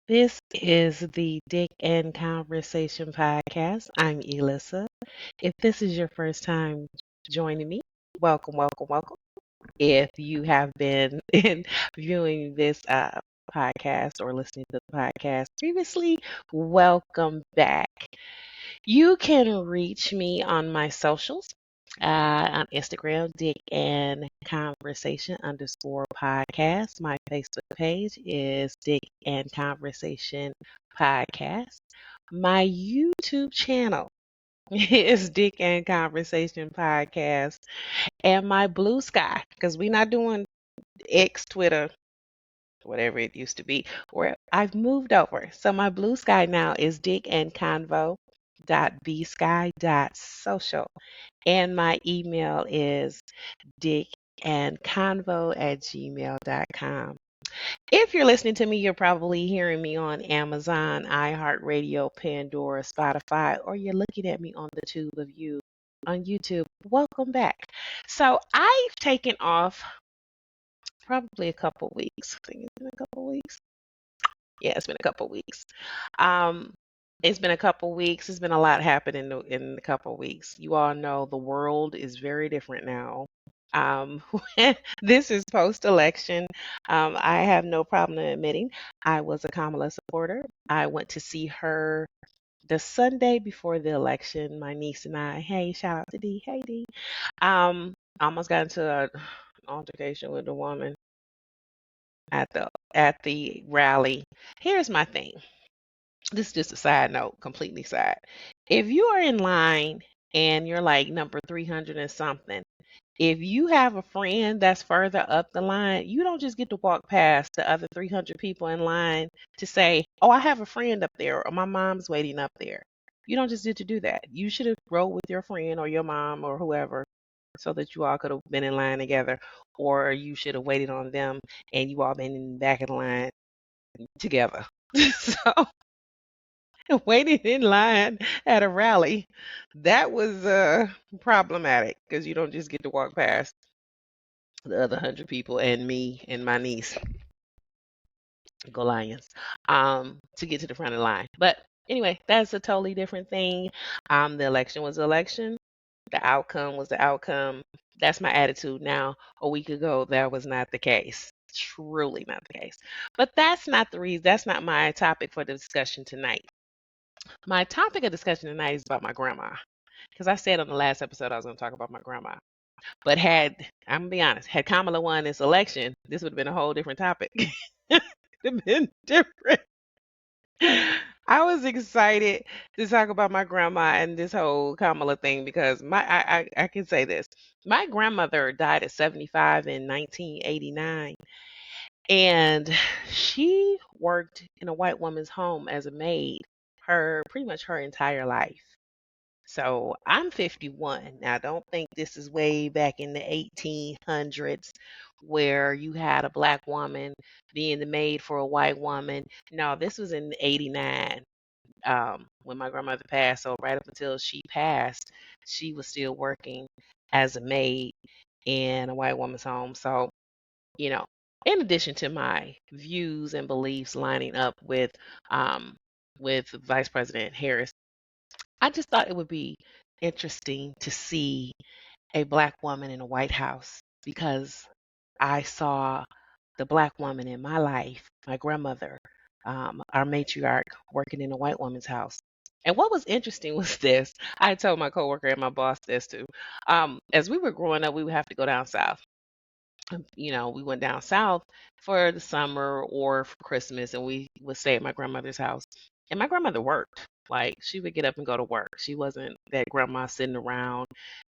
This is the Dick and Conversation podcast. I'm Elissa. If this is your first time joining me, welcome, welcome, welcome. If you have been in viewing this podcast or listening to the podcast previously, welcome back. You can reach me on my socials. On Instagram, Dick and Conversation underscore podcast. My Facebook page is Dick and Conversation Podcast. My YouTube channel is Dick and Conversation Podcast. And my Blue Sky, because we're not doing X, Twitter, whatever it used to be, where I've moved over. So my Blue Sky now is Dick and Convo .bsky.social, and my email is dickandconvo@gmail.com. If you're listening to me, you're probably hearing me on Amazon, iHeartRadio, Pandora, Spotify, or you're looking at me on the tube of you on YouTube. Welcome back. So I've taken off probably a couple weeks. I think it's been a couple weeks. Yeah, it's been a couple weeks. Um, it's been a couple weeks. It's been a lot happening in a couple weeks. You all know the world is very different now. Um, this is post-election. I have no problem admitting I was a Kamala supporter. I went to see her the Sunday before the election. My niece and I. Hey, shout out to D. Hey, D. Almost got into an altercation with a woman at the rally. Here's my thing. This is just a side note, completely side. If you are in line and you're like number 300 and something, if you have a friend that's further up the line, you don't just get to walk past the other 300 people in line to say, "Oh, I have a friend up there," or "My mom's waiting up there." You don't just get to do that. You should have rolled with your friend or your mom or whoever so that you all could have been in line together, or you should have waited on them and you all been in the back of the line together. So waiting in line at a rally, that was problematic because you don't just get to walk past the other 100 people and me and my niece, go Lions, to get to the front of the line. But anyway, that's a totally different thing. The election was the election. The outcome was the outcome. That's my attitude now. A week ago, that was not the case. Truly not the case. But that's not the reason. That's not my topic for the discussion tonight. My topic of discussion tonight is about my grandma. Because I said on the last episode I was going to talk about my grandma. But I'm going to be honest, had Kamala won this election, this would have been a whole different topic. It would have been different. I was excited to talk about my grandma and this whole Kamala thing because I can say this. My grandmother died at 75 in 1989, and she worked in a white woman's home as a maid pretty much her entire life. So I'm 51. Now, don't think this is way back in the 1800s where you had a black woman being the maid for a white woman. No, this was in 89 when my grandmother passed. So right up until she passed, she was still working as a maid in a white woman's home. So, you know, in addition to my views and beliefs lining up um, with Vice President Harris, I just thought it would be interesting to see a black woman in a White House because I saw the black woman in my life, my grandmother, our matriarch, working in a white woman's house. And what was interesting was this. I told my coworker and my boss this too. As we were growing up, we would have to go down south. We went down south for the summer or for Christmas, and we would stay at my grandmother's house. And my grandmother worked. Like she would get up and go to work. She wasn't that grandma sitting around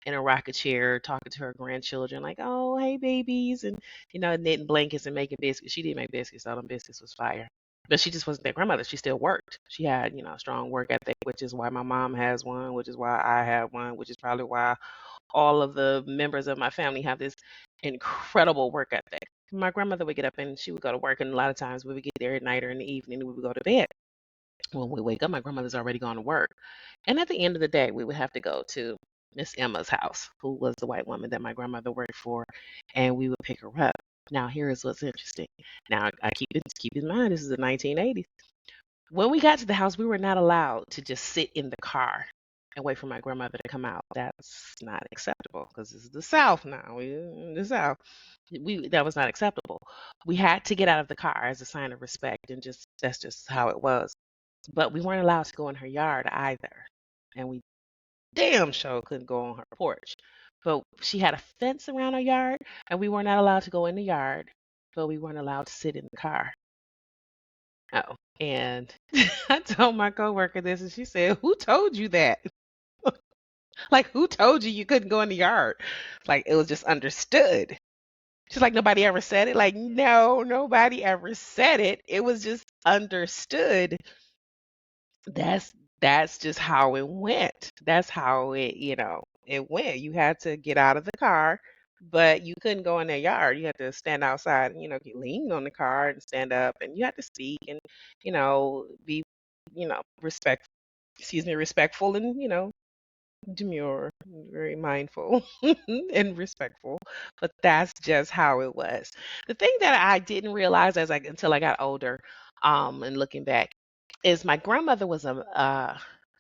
in a rocking chair talking to her grandchildren like, "Oh, hey babies," and knitting blankets and making biscuits. She did make biscuits. All them biscuits was fire. But she just wasn't that grandmother. She still worked. She had, a strong work ethic, which is why my mom has one, which is why I have one, which is probably why all of the members of my family have this incredible work ethic. My grandmother would get up and she would go to work, and a lot of times we would get there at night or in the evening and we would go to bed. When we wake up, my grandmother's already gone to work. And at the end of the day, we would have to go to Miss Emma's house, who was the white woman that my grandmother worked for, and we would pick her up. Now, here is what's interesting. Now, I keep in mind, this is the 1980s. When we got to the house, we were not allowed to just sit in the car and wait for my grandmother to come out. That's not acceptable because this is the South now. We in the South. That was not acceptable. We had to get out of the car as a sign of respect, and just that's just how it was. But we weren't allowed to go in her yard either, and we damn sure couldn't go on her porch. But she had a fence around her yard, and we were not allowed to go in the yard, but we weren't allowed to sit in the car. Oh, and I told my coworker this, and she said, "Who told you that? Like, who told you you couldn't go in the yard? Like, it was just understood." She's like, "Nobody ever said it." Like, no, nobody ever said it. It was just understood. That's that's just how it went. That's how it went. You had to get out of the car, but you couldn't go in their yard. You had to stand outside and, you lean on the car and stand up, and you had to speak and, be, respect excuse me, respectful and, demure, very mindful and respectful. But that's just how it was. The thing that I didn't realize until I got older, and looking back, is my grandmother was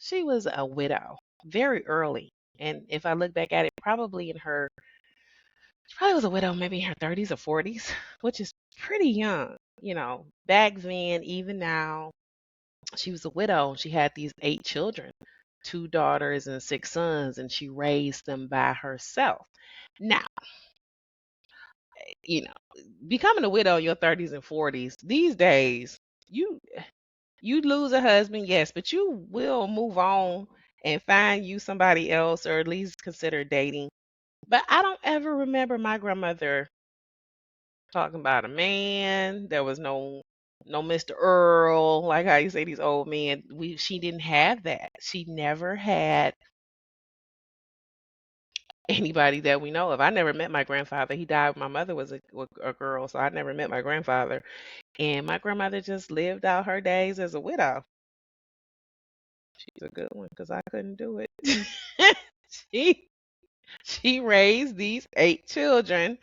she was a widow very early. And if I look back at it, she probably was a widow maybe in her 30s or 40s, which is pretty young. Back then, even now, she was a widow. She had these 8 children, 2 daughters and 6 sons, and she raised them by herself. Now, you know, becoming a widow in your 30s and 40s, these days, you you lose a husband, yes, but you will move on and find you somebody else, or at least consider dating. But I don't ever remember my grandmother talking about a man. There was no Mr. Earl, like how you say these old men. She didn't have that. She never had anybody that we know of. I never met my grandfather. He died when my mother was a girl, so I never met my grandfather. And my grandmother just lived out her days as a widow. She's a good one because I couldn't do it. she she raised these 8 children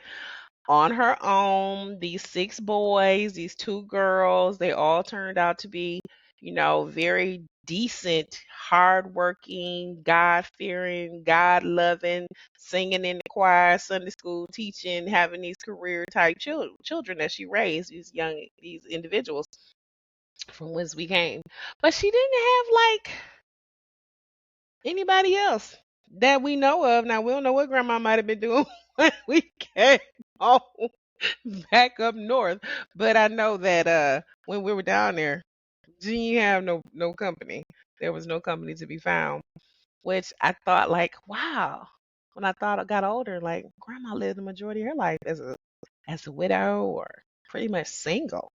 on her own. These 6 boys, these 2 girls, they all turned out to be, very decent, hardworking, God fearing, God loving, singing in the choir, Sunday school teaching, having these career type children that she raised, these individuals from whence we came. But she didn't have like anybody else that we know of. Now we don't know what grandma might have been doing when we came home back up north. But I know that when we were down there, she didn't have no company. There was no company to be found. Which I thought like, wow. When I thought I got older, like grandma lived the majority of her life as a widow or pretty much single.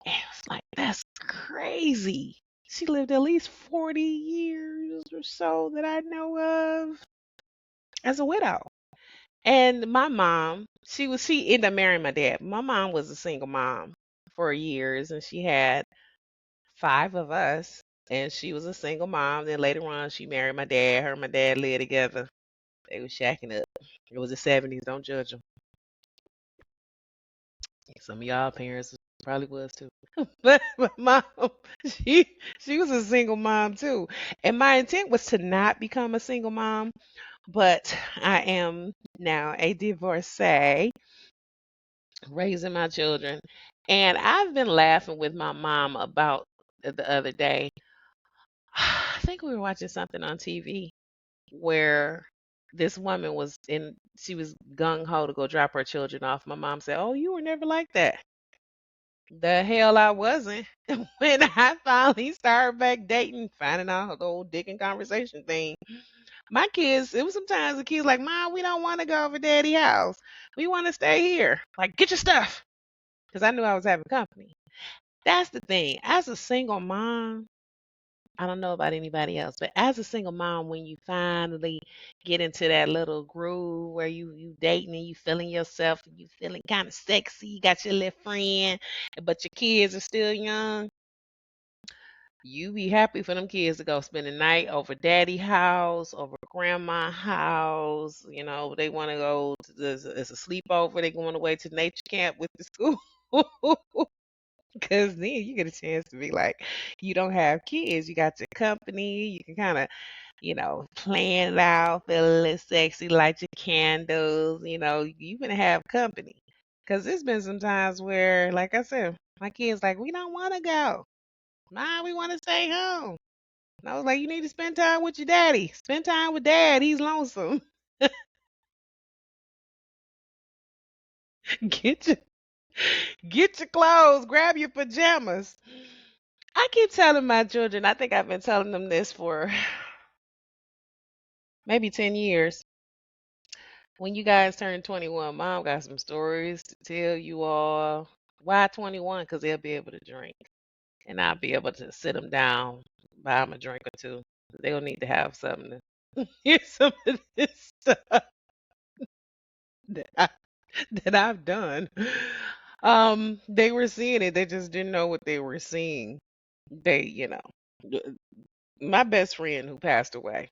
And it was like, that's crazy. She lived at least 40 years or so that I know of as a widow. And my mom, she ended up marrying my dad. My mom was a single mom for years, and she had 5 of us, and she was a single mom. Then later on, she married my dad. Her and my dad lived together. They were shacking up. It was the 70s. Don't judge them. Some of y'all parents probably was too. But my mom, she she was a single mom too. And my intent was to not become a single mom, but I am now a divorcee raising my children. And I've been laughing with my mom about the other day. I think we were watching something on TV where this woman she was gung ho to go drop her children off. My mom said, "Oh, you were never like that." The hell I wasn't. When I finally started back dating, finding out the whole dick and conversation thing. My kids, it was sometimes the kids like, "Mom, we don't want to go over daddy house. We want to stay here. Like, get your stuff." Because I knew I was having company. That's the thing. As a single mom, I don't know about anybody else, but as a single mom, when you finally get into that little groove where you dating and you feeling yourself, you feeling kind of sexy, you got your little friend, but your kids are still young, you be happy for them kids to go spend the night over daddy house, over grandma house. They want to go to it's a sleepover. They going away to nature camp with the school. Because then you get a chance to be like, you don't have kids, you got your company, you can kind of, plan it out, feel a little sexy, light your candles, you gonna have company. Because there's been some times where, like I said, my kids like, we don't want to go. Mom, we want to stay home. And I was like, you need to spend time with your daddy. Spend time with dad. He's lonesome. Get your get your clothes, grab your pajamas. I keep telling my children, I think I've been telling them this for maybe 10 years. When you guys turn 21, mom got some stories to tell you all. Why 21? Because they'll be able to drink. And I'll be able to sit them down, buy them a drink or two. They'll need to have something to hear some of this stuff that, that I've done. They were seeing it. They just didn't know what they were seeing. My best friend who passed away,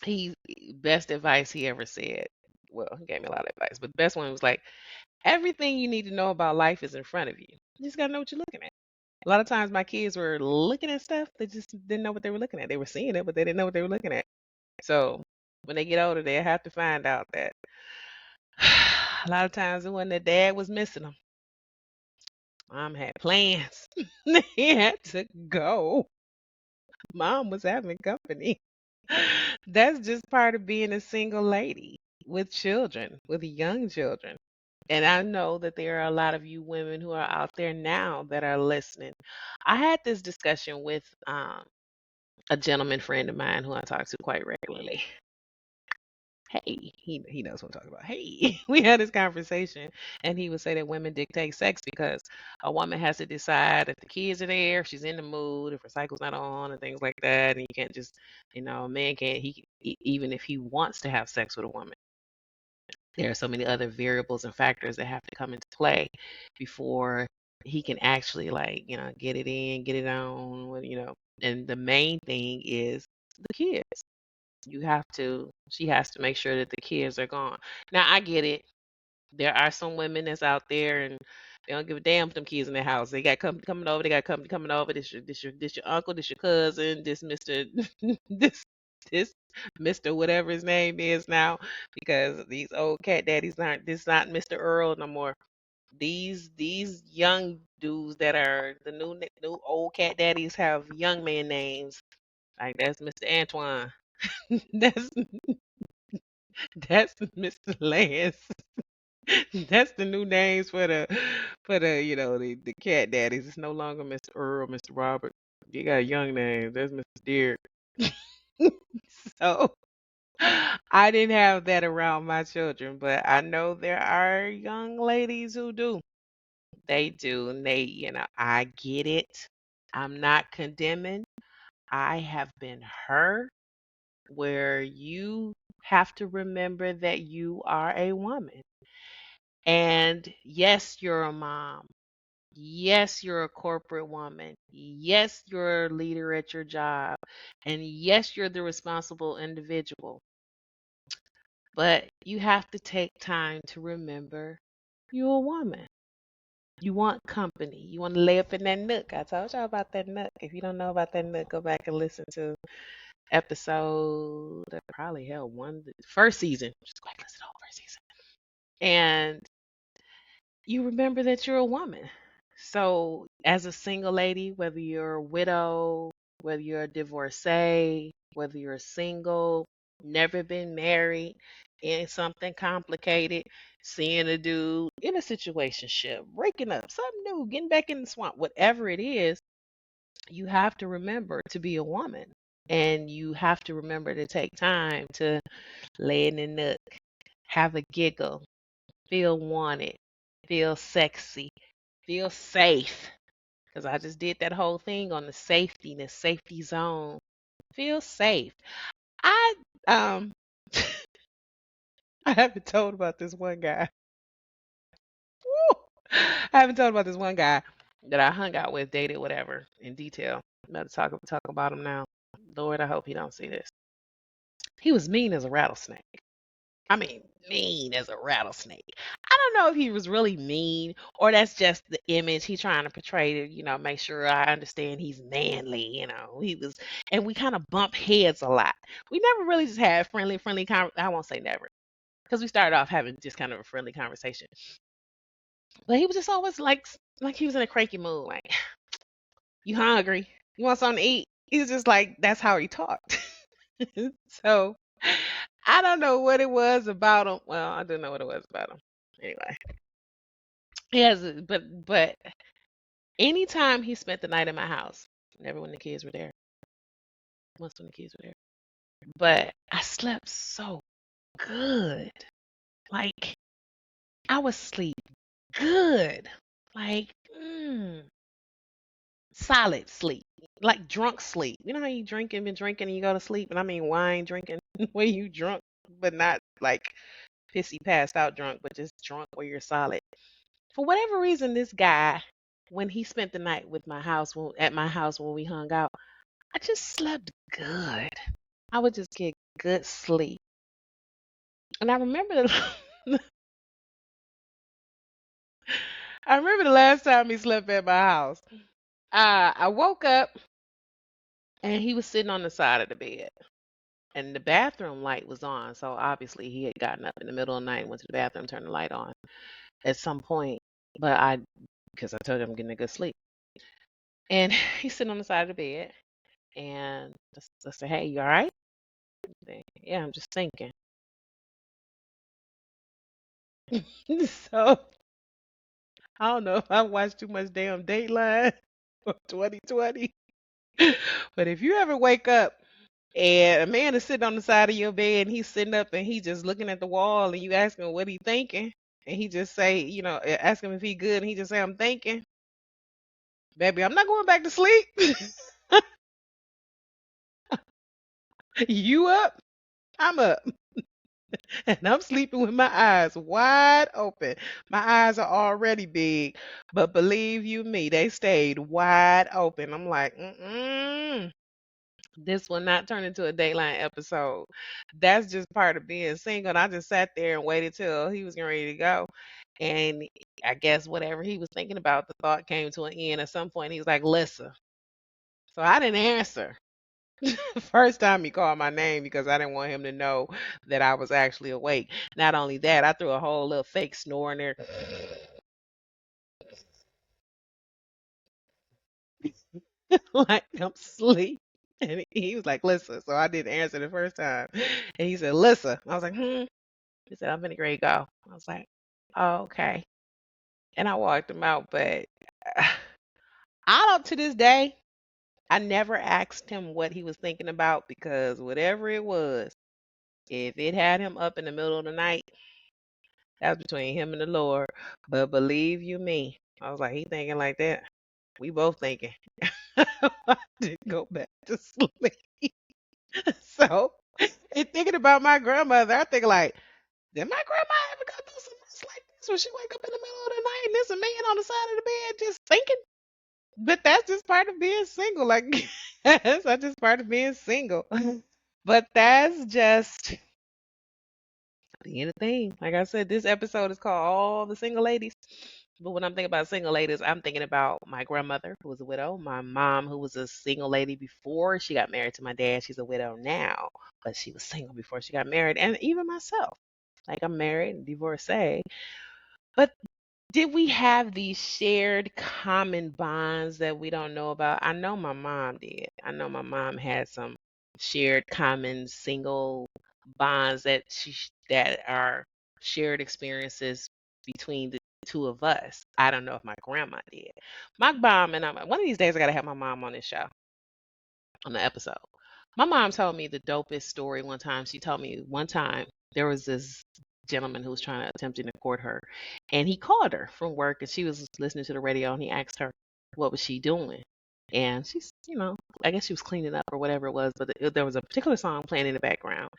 he best advice he ever said. Well, he gave me a lot of advice, but the best one was like, everything you need to know about life is in front of you. You just gotta know what you're looking at. A lot of times my kids were looking at stuff, they just didn't know what they were looking at. They were seeing it, but they didn't know what they were looking at. So when they get older, they have to find out that a lot of times it wasn't that dad was missing them. Mom had plans. He had to go. Mom was having company. That's just part of being a single lady with children, with young children. And I know that there are a lot of you women who are out there now that are listening. I had this discussion with a gentleman friend of mine who I talk to quite regularly. Hey, he knows what I'm talking about. Hey, we had this conversation, and he would say that women dictate sex because a woman has to decide if the kids are there, if she's in the mood, if her cycle's not on, and things like that. And you can't just, a man can't, even if he wants to have sex with a woman, there are so many other variables and factors that have to come into play before he can actually, like, get it in, get it on, And the main thing is the kids. She has to make sure that the kids are gone. Now, I get it. There are some women that's out there and they don't give a damn if them kids in the house. They got coming over. They got company coming over. This your uncle. This your cousin. This Mister. this Mister whatever his name is now, because these old cat daddies aren't. This not Mister Earl no more. These young dudes that are the new old cat daddies have young man names. Like that's Mister Antoine. that's that's Mr. Lance. That's the new names for the the cat daddies. It's no longer Mr. Earl, Mr. Robert. You got a young name. That's Mr. Derek. So I didn't have that around my children, but I know there are young ladies who do. They do, and I get it. I'm not condemning. I have been hurt where you have to remember that you are a woman. And yes, you're a mom. Yes, you're a corporate woman. Yes, you're a leader at your job. And yes, you're the responsible individual. But you have to take time to remember you're a woman. You want company. You want to lay up in that nook. I told y'all about that nook. If you don't know about that nook, go back and listen to episode that probably held first season. Just go back and listen to the whole first season. And you remember that you're a woman. So, as a single lady, whether you're a widow, whether you're a divorcee, whether you're single, never been married, in something complicated, seeing a dude in a situationship, breaking up, something new, getting back in the swamp, whatever it is, you have to remember to be a woman. And you have to remember to take time to lay in the nook, have a giggle, feel wanted, feel sexy, feel safe. Because I just did that whole thing on the safety zone. Feel safe. I um I haven't told about this one guy. Woo! I haven't told about this one guy that I hung out with, dated, whatever, in detail. I'm about to talk about him now. Lord, I hope he don't see this. He was mean as a rattlesnake. I mean, mean as a rattlesnake. I don't know if he was really mean or that's just the image he's trying to portray to, make sure I understand he's manly. He was, and we kind of bump heads a lot. We never really just had friendly, I won't say never, because we started off having just kind of a friendly conversation. But he was just always like he was in a cranky mood, like, you hungry? You want something to eat? He's just like, that's how he talked. So I don't know what it was about him. Well, I do know what it was about him. Anyway, he has, but anytime he spent the night in my house, never when the kids were there. Once when the kids were there, but I slept so good. Like I was sleep good. Like solid sleep. Like drunk sleep. You know how you been drinking, and you go to sleep, and I mean wine drinking where you drunk, but not like pissy passed out drunk, but just drunk where you're solid. For whatever reason, this guy, when he spent the night at my house when we hung out, I just slept good. I would just get good sleep. And I remember I remember the last time he slept at my house. I woke up and he was sitting on the side of the bed. And the bathroom light was on, so obviously he had gotten up in the middle of the night and went to the bathroom, turned the light on at some point. But because I told him I'm getting a good sleep. And he's sitting on the side of the bed, and I said, "Hey, you all right?" Yeah, I'm just thinking. So I don't know if I watched too much damn Dateline or 2020, but if you ever wake up and a man is sitting on the side of your bed and he's sitting up and he's just looking at the wall and you ask him what he thinking, and he just say, ask him if he good, and he just say, "I'm thinking." Baby, I'm not going back to sleep. You up? I'm up. And I'm sleeping with my eyes wide open. My eyes are already big, but believe you me, they stayed wide open. I'm like, this will not turn into a Dateline episode. That's just part of being single. And I just sat there and waited till he was getting ready to go. And I guess whatever he was thinking about, the thought came to an end at some point. He was like, "Listen." So I didn't answer. First time he called my name because I didn't want him to know that I was actually awake. Not only that, I threw a whole little fake snore in there. Like I'm asleep. And he was like, "Listen." So I didn't answer the first time. And he said, "Listen." I was like, "Hmm." He said, "I'm finna grade go." I was like, "Oh, okay." And I walked him out, but I don't, to this day, I never asked him what he was thinking about, because whatever it was, if it had him up in the middle of the night, that's between him and the Lord. But believe you me, I was like, he thinking like that. We both thinking. I didn't go back to sleep. So, and thinking about my grandmother, I think like, did my grandma ever go through some mess like this where she wake up in the middle of the night and there's a man on the side of the bed just thinking? But that's just part of being single. Like, that's just part of being single. But that's just the end of the thing. Like I said, this episode is called All the Single Ladies. But when I'm thinking about single ladies, I'm thinking about my grandmother, who was a widow, my mom, who was a single lady before she got married to my dad. She's a widow now, but she was single before she got married. And even myself. Like, I'm married and divorcee. But did we have these shared common bonds that we don't know about? I know my mom did. I know my mom had some shared common single bonds that are shared experiences between the two of us. I don't know if my grandma did. My mom and one of these days I gotta have my mom on this show, on the episode. My mom told me the dopest story one time. She told me one time there was this gentleman who was trying to attempting to court her, and he called her from work, and she was listening to the radio, and he asked her what was she doing, and she's, I guess she was cleaning up or whatever it was, but there was a particular song playing in the background,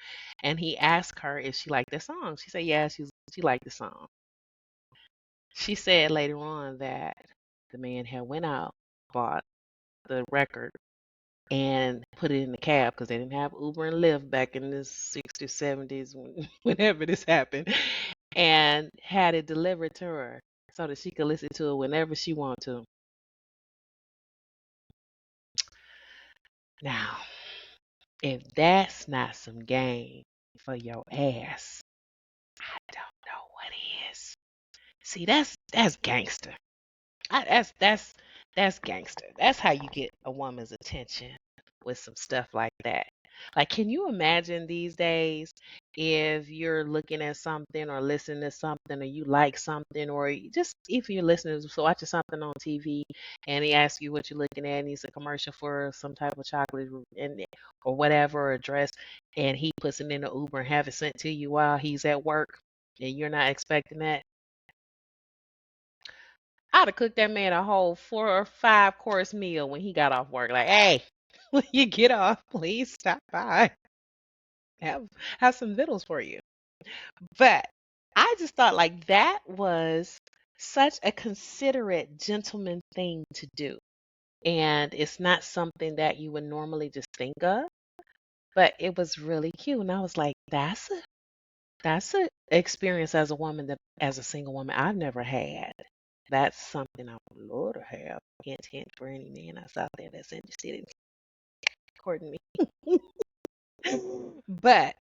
and he asked her if she liked the song. She said yeah, she liked the song. She said later on that the man had went out, bought the record, and put it in the cab because they didn't have Uber and Lyft back in the 60s, 70s, whenever this happened, and had it delivered to her so that she could listen to it whenever she wanted to. Now, if that's not some game for your ass, I don't know what is. See, that's gangster. That's gangster. That's how you get a woman's attention with some stuff like that. Like, can you imagine these days if you're looking at something or listening to something or you like something or just if you're listening to watching something on TV and he asks you what you're looking at and it's a commercial for some type of chocolate or whatever or a dress and he puts it in the Uber and have it sent to you while he's at work and you're not expecting that. I'd have cooked that man a whole 4 or 5 course meal when he got off work. Like, hey, when you get off, please stop by. Have have some vittles for you. But I just thought like that was such a considerate gentleman thing to do. And it's not something that you would normally just think of, but it was really cute. And I was like, that's a experience as a woman that as a single woman I've never had. That's something I would love to have. Hint, hint for any man that's out there that's interested in courting me. But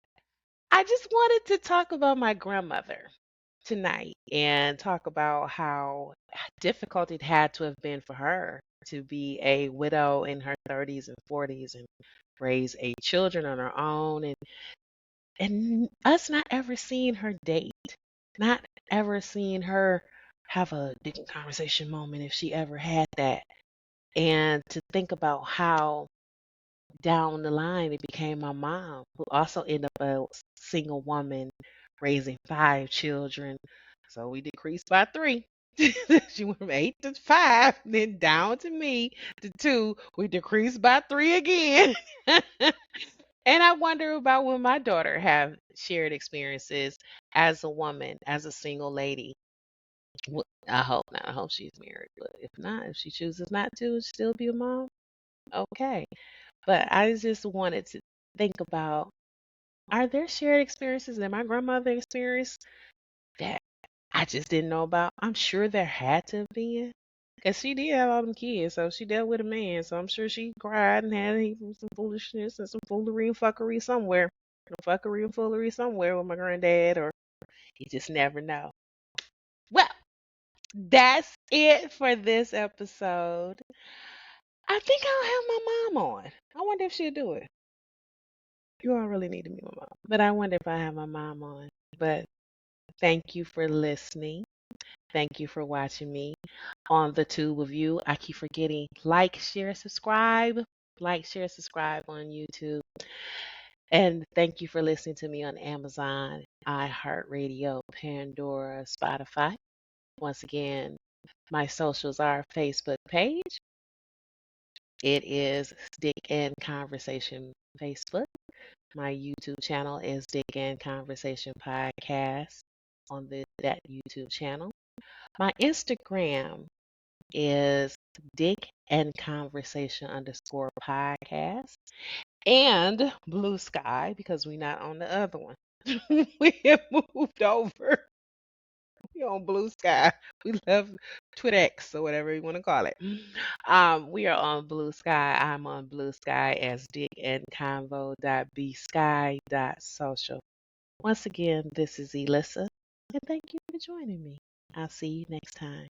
I just wanted to talk about my grandmother tonight and talk about how difficult it had to have been for her to be a widow in her 30s and 40s and raise 8 children on her own and us not ever seeing her date, not ever seeing her have a dick conversation moment if she ever had that. And to think about how down the line it became my mom, who also ended up a single woman raising 5 children. So we decreased by three. She went from 8 to 5, then down to me to 2. We decreased by 3 again. And I wonder about when my daughter have shared experiences as a woman, as a single lady. I hope not. I hope she's married. But if not, if she chooses not to still be a mom, okay. But I just wanted to think about, are there shared experiences that my grandmother experienced that I just didn't know about? I'm sure there had to have been. Because she did have all them kids, so she dealt with a man. So I'm sure she cried and had some foolishness and some foolery and fuckery somewhere. Some fuckery and foolery somewhere with my granddad, or you just never know. Well, that's it for this episode. I think I'll have my mom on. I wonder if she'll do it. You all really need to meet my mom. But I wonder if I have my mom on. But thank you for listening. Thank you for watching me on the tube of you. I keep forgetting like, share, subscribe. Like, share, subscribe on YouTube. And thank you for listening to me on Amazon, iHeartRadio, Pandora, Spotify. Once again, my socials are Facebook page. It is Dick and Conversation Facebook. My YouTube channel is Dick and Conversation Podcast on that YouTube channel. My Instagram is Dick and Conversation _ podcast and Blue Sky because we're not on the other one. We have moved over. We on Blue Sky. We love TwitX or whatever you want to call it. We are on Blue Sky. I'm on Blue Sky as Dick and Convo.bsky.social. Once again, this is Elissa, and thank you for joining me. I'll see you next time.